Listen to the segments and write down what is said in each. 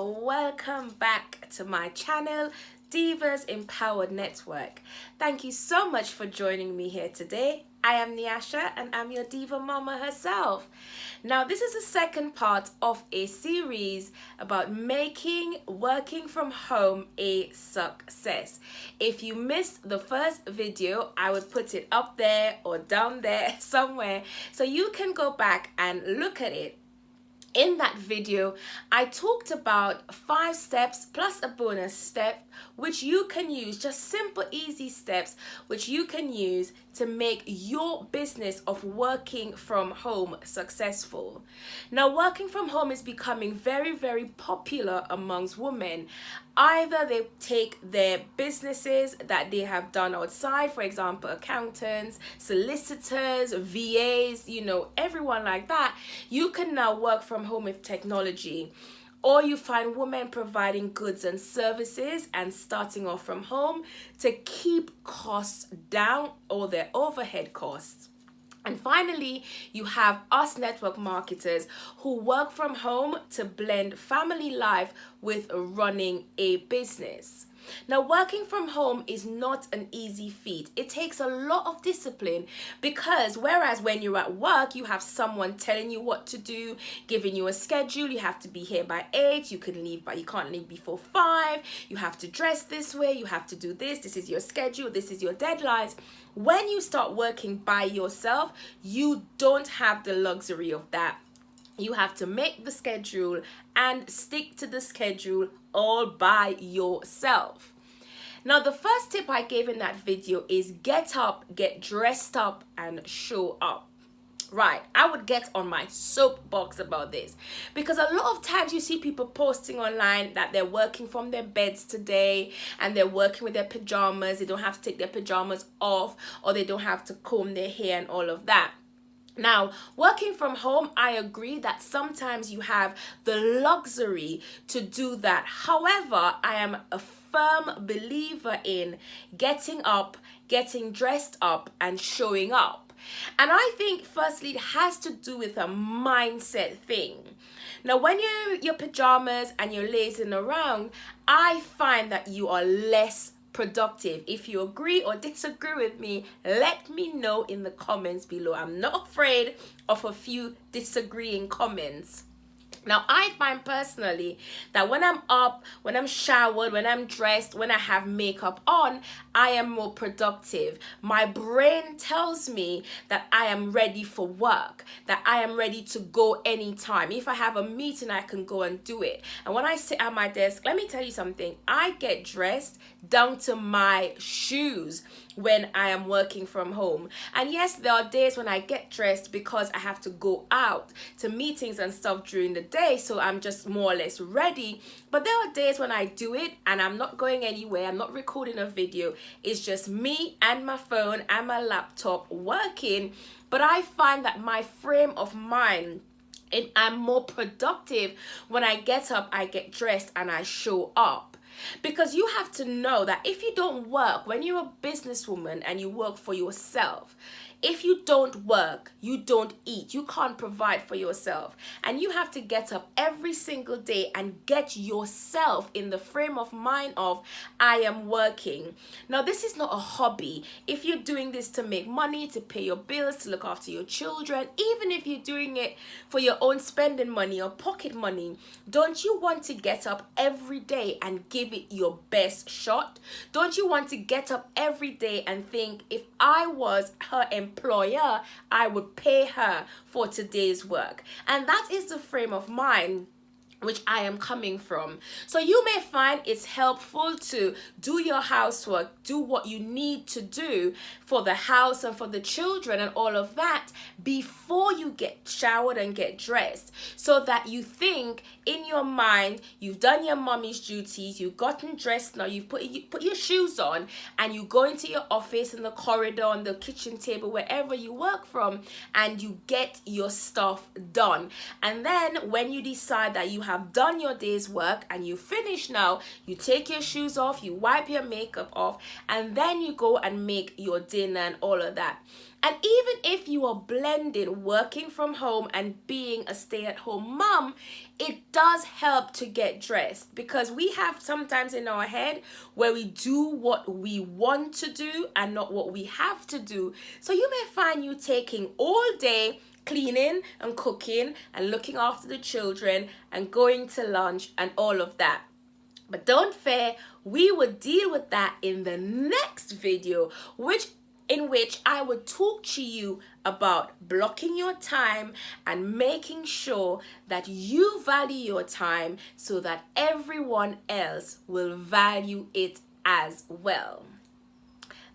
welcome back to my channel, Divas Empowered Network. Thank you so much for joining me here today. I am Nyasha and I'm your diva mama herself. Now this is the second part of a series about making working from home a success. If you missed the first video, I would put it up there or down there somewhere so you can go back and look at it. In that video, I talked about 5 steps plus a bonus step which you can use, just simple, easy steps which you can use to make your business of working from home successful. Now, working from home is becoming very, very popular amongst women. Either they take their businesses that they have done outside, for example, accountants, solicitors, VAs, everyone like that. You can now work from home with technology. Or you find women providing goods and services and starting off from home to keep costs down or their overhead costs. And finally, you have us network marketers who work from home to blend family life with running a business. Now, working from home is not an easy feat. It takes a lot of discipline because whereas when you're at work, you have someone telling you what to do, giving you a schedule. You have to be here by 8. You can leave, but you can't leave before 5. You have to dress this way. You have to do this. This is your schedule. This is your deadlines. When you start working by yourself, you don't have the luxury of that. You have to make the schedule and stick to the schedule all by yourself. Now, the first tip I gave in that video is get up, get dressed up, and show up. Right, I would get on my soapbox about this because a lot of times you see people posting online that they're working from their beds today and they're working with their pajamas. They don't have to take their pajamas off or they don't have to comb their hair and all of that. Now, working from home, I agree that sometimes you have the luxury to do that. However, I am a firm believer in getting up, getting dressed up, and showing up. And I think firstly it has to do with a mindset thing. Now, when you're in your pajamas and you're lazing around, I find that you are less productive. If you agree or disagree with me, let me know in the comments below. I'm not afraid of a few disagreeing comments. Now, I find personally that when I'm up, when I'm showered, when I'm dressed, when I have makeup on, I am more productive. My brain tells me that I am ready for work, that I am ready to go anytime. If I have a meeting, I can go and do it. And when I sit at my desk, let me tell you something, I get dressed down to my shoes when I am working from home. And yes, there are days when I get dressed because I have to go out to meetings and stuff during the day, so I'm just more or less ready. But there are days when I do it and I'm not going anywhere, I'm not recording a video, it's just me and my phone and my laptop working. But I find that my frame of mind, I'm more productive when I get up, I get dressed and I show up. Because you have to know that if you don't work, when you're a businesswoman and you work for yourself, if you don't work, you don't eat. You can't provide for yourself. And you have to get up every single day and get yourself in the frame of mind of, I am working. Now, this is not a hobby. If you're doing this to make money, to pay your bills, to look after your children, even if you're doing it for your own spending money or pocket money, don't you want to get up every day and give it your best shot? Don't you want to get up every day and think, if I was her employer, I would pay her for today's work? And that is the frame of mind which I am coming from. So you may find it's helpful to do your housework, do what you need to do for the house and for the children and all of that before you get showered and get dressed, so that you think in your mind you've done your mommy's duties, you've gotten dressed, now you've put your shoes on and you go into your office, in the corridor, on the kitchen table, wherever you work from, and you get your stuff done. And then when you decide that you have done your day's work and you finish now, you take your shoes off, you wipe your makeup off, and then you go and make your dinner and all of that. And even if you are blending working from home and being a stay-at-home mom, it does help to get dressed, because we have sometimes in our head where we do what we want to do and not what we have to do. So you may find you taking all day cleaning and cooking and looking after the children and going to lunch and all of that. But don't fear, we will deal with that in the next video, in which I will talk to you about blocking your time and making sure that you value your time so that everyone else will value it as well.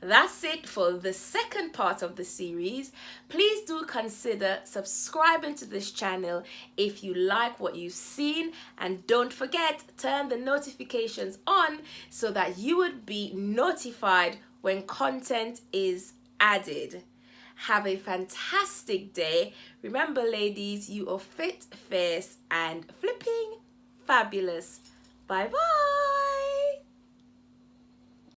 That's it for the second part of the series. Please do consider subscribing to this channel if you like what you've seen, and don't forget, turn the notifications on so that you would be notified when content is added. Have a fantastic day. Remember, ladies, you are fit, fierce, and flipping fabulous. Bye bye.